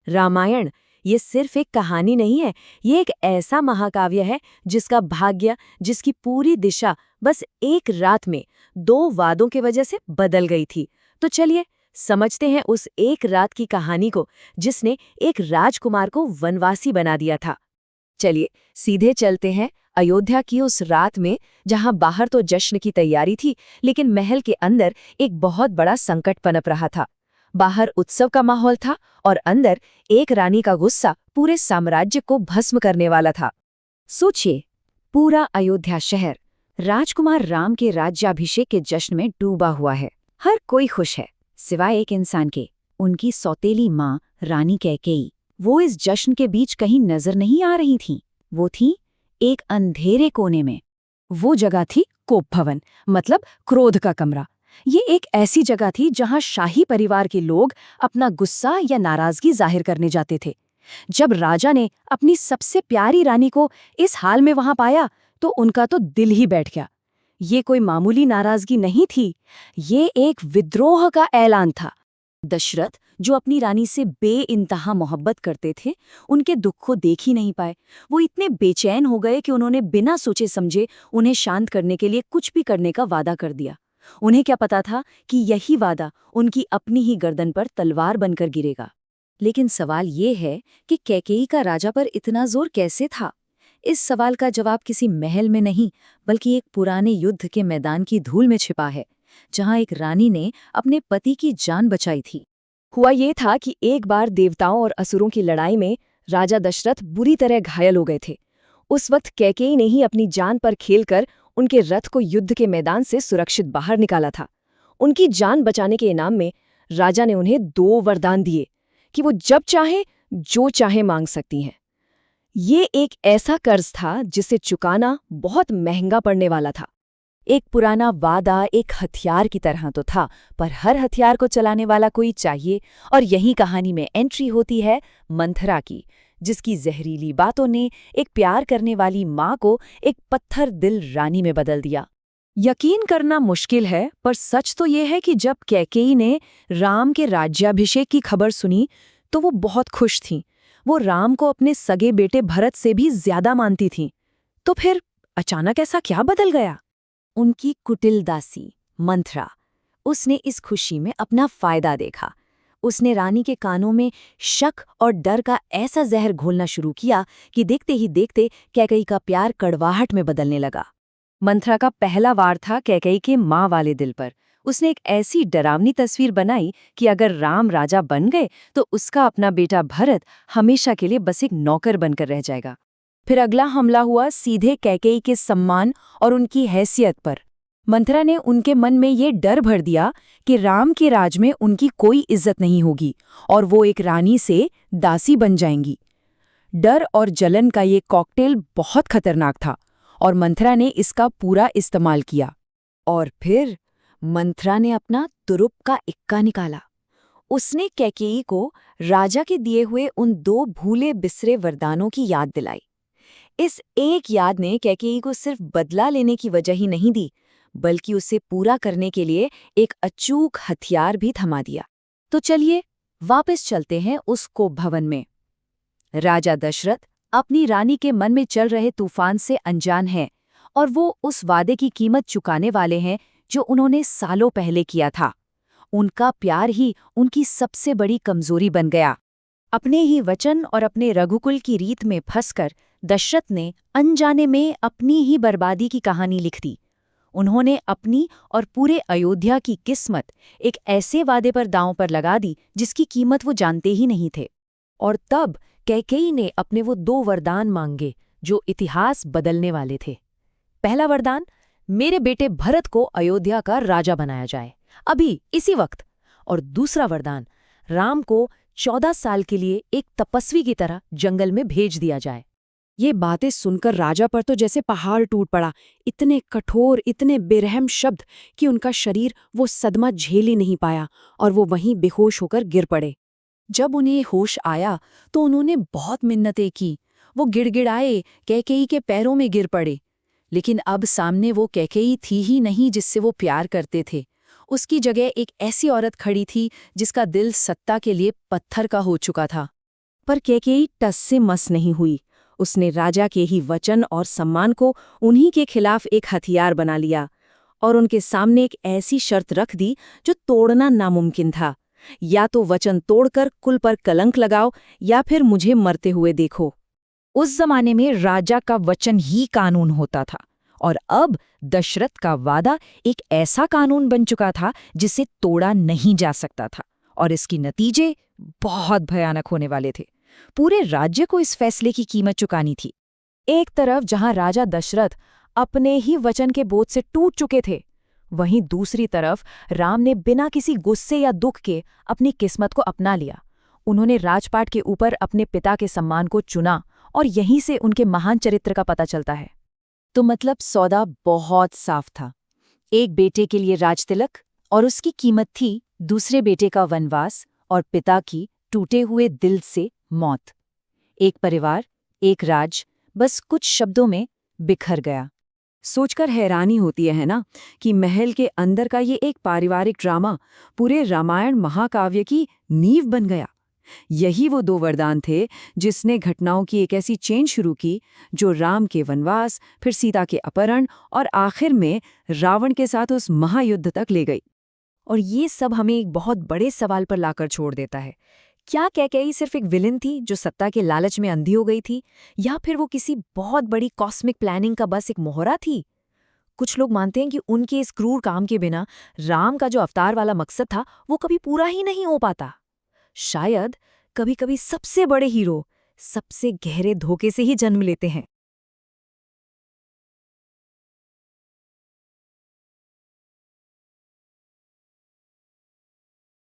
रामायण ये सिर्फ एक कहानी नहीं है, ये एक ऐसा महाकाव्य है जिसका भाग्य, जिसकी पूरी दिशा बस एक रात में 2 वादों की वजह से बदल गई थी। तो चलिए समझते हैं उस एक रात की कहानी को जिसने एक राजकुमार को वनवासी बना दिया था। चलिए सीधे चलते हैं अयोध्या की उस रात में, जहां बाहर तो जश्न की तैयारी थी, लेकिन महल के अंदर एक बहुत बड़ा संकट पनप रहा था। बाहर उत्सव का माहौल था और अंदर एक रानी का गुस्सा पूरे साम्राज्य को भस्म करने वाला था। सोचिए, पूरा अयोध्या शहर राजकुमार राम के राज्याभिषेक के जश्न में डूबा हुआ है। हर कोई खुश है सिवाय एक इंसान के, उनकी सौतेली माँ रानी कैकेयी। वो इस जश्न के बीच कहीं नजर नहीं आ रही थीं। वो थी एक अंधेरे कोने में। वो जगह थी कोप भवन, मतलब क्रोध का कमरा। ये एक ऐसी जगह थी जहां शाही परिवार के लोग अपना गुस्सा या नाराजगी जाहिर करने जाते थे। जब राजा ने अपनी सबसे प्यारी रानी को इस हाल में वहां पाया तो उनका तो दिल ही बैठ गया। ये कोई मामूली नाराजगी नहीं थी, ये एक विद्रोह का ऐलान था। दशरथ, जो अपनी रानी से बेइंतहा मोहब्बत करते थे, उनके दुख को देख ही नहीं पाए। वो इतने बेचैन हो गए कि उन्होंने बिना सोचे समझे उन्हें शांत करने के लिए कुछ भी करने का वादा कर दिया। उन्हें क्या पता था कि यही वादा उनकी अपनी ही गर्दन पर तलवार बनकर गिरेगा। लेकिन सवाल ये है कि कैकेयी का राजा पर इतना जोर कैसे था? इस सवाल का जवाब किसी महल में नहीं, बल्कि एक पुराने युद्ध के मैदान की धूल में छिपा है, जहां एक रानी ने अपने पति की जान बचाई थी। हुआ ये था कि एक बार देवताओं और असुरों की लड़ाई में राजा दशरथ बुरी तरह घायल हो गए थे। उस वक्त कैकेयी ने ही अपनी जान पर खेलकर उनके रथ को युद्ध के मैदान से सुरक्षित बाहर निकाला था। उनकी जान बचाने के इनाम में राजा ने उन्हें 2 वरदान दिए कि वो जब चाहे जो चाहे मांग सकती हैं। ये एक ऐसा कर्ज था जिसे चुकाना बहुत महंगा पड़ने वाला था। एक पुराना वादा एक हथियार की तरह तो था, पर हर हथियार को चलाने वाला कोई चाहिए, और यही कहानी में एंट्री होती है मंथरा की, जिसकी जहरीली बातों ने एक प्यार करने वाली माँ को एक पत्थर दिल रानी में बदल दिया। यकीन करना मुश्किल है, पर सच तो ये है कि जब कैकेयी ने राम के राज्याभिषेक की खबर सुनी तो वो बहुत खुश थीं। वो राम को अपने सगे बेटे भरत से भी ज्यादा मानती थीं। तो फिर अचानक ऐसा क्या बदल गया? उनकी कुटिल दासी मंथरा, उसने इस खुशी में अपना फायदा देखा। उसने रानी के कानों में शक और डर का ऐसा जहर घोलना शुरू किया कि देखते ही देखते कैकेयी का प्यार कड़वाहट में बदलने लगा। मंथरा का पहला वार था कैकेयी के माँ वाले दिल पर। उसने एक ऐसी डरावनी तस्वीर बनाई कि अगर राम राजा बन गए तो उसका अपना बेटा भरत हमेशा के लिए बस एक नौकर बनकर रह जाएगा। फिर अगला हमला हुआ सीधे कैकेयी के सम्मान और उनकी हैसियत पर। मंथरा ने उनके मन में ये डर भर दिया कि राम के राज में उनकी कोई इज्जत नहीं होगी और वो एक रानी से दासी बन जाएंगी। डर और जलन का ये कॉकटेल बहुत खतरनाक था और मंथरा ने इसका पूरा इस्तेमाल किया। और फिर मंथरा ने अपना तुरुप का इक्का निकाला। उसने कैकेयी को राजा के दिए हुए उन 2 भूले बिसरे वरदानों की याद दिलाई। इस एक याद ने कैकेयी को सिर्फ बदला लेने की वजह ही नहीं दी, बल्कि उसे पूरा करने के लिए एक अचूक हथियार भी थमा दिया। तो चलिए वापस चलते हैं उस कोप भवन में। राजा दशरथ अपनी रानी के मन में चल रहे तूफान से अनजान हैं, और वो उस वादे की कीमत चुकाने वाले हैं जो उन्होंने सालों पहले किया था। उनका प्यार ही उनकी सबसे बड़ी कमजोरी बन गया। अपने ही वचन और अपने रघुकुल की रीत में फंसकर दशरथ ने अनजाने में अपनी ही बर्बादी की कहानी लिख दी। उन्होंने अपनी और पूरे अयोध्या की किस्मत एक ऐसे वादे पर दांव पर लगा दी जिसकी कीमत वो जानते ही नहीं थे। और तब कैकेयी ने अपने वो 2 वरदान मांगे जो इतिहास बदलने वाले थे। पहला वरदान, मेरे बेटे भरत को अयोध्या का राजा बनाया जाए, अभी इसी वक्त। और दूसरा वरदान, राम को 14 साल के लिए एक तपस्वी की तरह जंगल में भेज दिया जाए। ये बातें सुनकर राजा पर तो जैसे पहाड़ टूट पड़ा। इतने कठोर, इतने बेरहम शब्द कि उनका शरीर वो सदमा झेल ही नहीं पाया और वो वहीं बेहोश होकर गिर पड़े। जब उन्हें होश आया तो उन्होंने बहुत मिन्नतें की। वो गिड़गिड़ाए, कैकेयी के पैरों में गिर पड़े। लेकिन अब सामने वो कैकेयी थी ही नहीं जिससे वो प्यार करते थे। उसकी जगह एक ऐसी औरत खड़ी थी जिसका दिल सत्ता के लिए पत्थर का हो चुका था। पर कैकेयी टस से मस नहीं हुई। उसने राजा के ही वचन और सम्मान को उन्हीं के खिलाफ एक हथियार बना लिया और उनके सामने एक ऐसी शर्त रख दी जो तोड़ना नामुमकिन था। या तो वचन तोड़कर कुल पर कलंक लगाओ या फिर मुझे मरते हुए देखो। उस जमाने में राजा का वचन ही कानून होता था और अब दशरथ का वादा एक ऐसा कानून बन चुका था जिसे तोड़ा नहीं जा सकता था और इसके नतीजे बहुत भयानक होने वाले थे। पूरे राज्य को इस फैसले की कीमत चुकानी थी। एक तरफ जहां राजा दशरथ अपने ही वचन के बोझ से टूट चुके थे, वहीं दूसरी तरफ राम ने बिना किसी गुस्से या दुख के अपनी किस्मत को अपना लिया। उन्होंने राजपाट के ऊपर अपने पिता के सम्मान को चुना और यहीं से उनके महान चरित्र का पता चलता है। तो मतलब सौदा बहुत साफ था। एक बेटे के लिए राजतिलक और उसकी कीमत थी दूसरे बेटे का वनवास और पिता की टूटे हुए दिल से मौत। एक परिवार, एक राज, बस कुछ शब्दों में बिखर गया। सोचकर हैरानी होती है ना कि महल के अंदर का ये एक पारिवारिक ड्रामा पूरे रामायण महाकाव्य की नींव बन गया। यही वो दो वरदान थे जिसने घटनाओं की एक ऐसी चेन शुरू की जो राम के वनवास, फिर सीता के अपहरण और आखिर में रावण के साथ उस महायुद्ध तक ले गई। और ये सब हमें एक बहुत बड़े सवाल पर लाकर छोड़ देता है। क्या कैकेयी सिर्फ एक विलन थी जो सत्ता के लालच में अंधी हो गई थी, या फिर वो किसी बहुत बड़ी कॉस्मिक प्लानिंग का बस एक मोहरा थी? कुछ लोग मानते हैं कि उनके इस क्रूर काम के बिना राम का जो अवतार वाला मकसद था वो कभी पूरा ही नहीं हो पाता। शायद कभी-कभी सबसे बड़े हीरो सबसे गहरे धोखे से ही जन्म लेते हैं।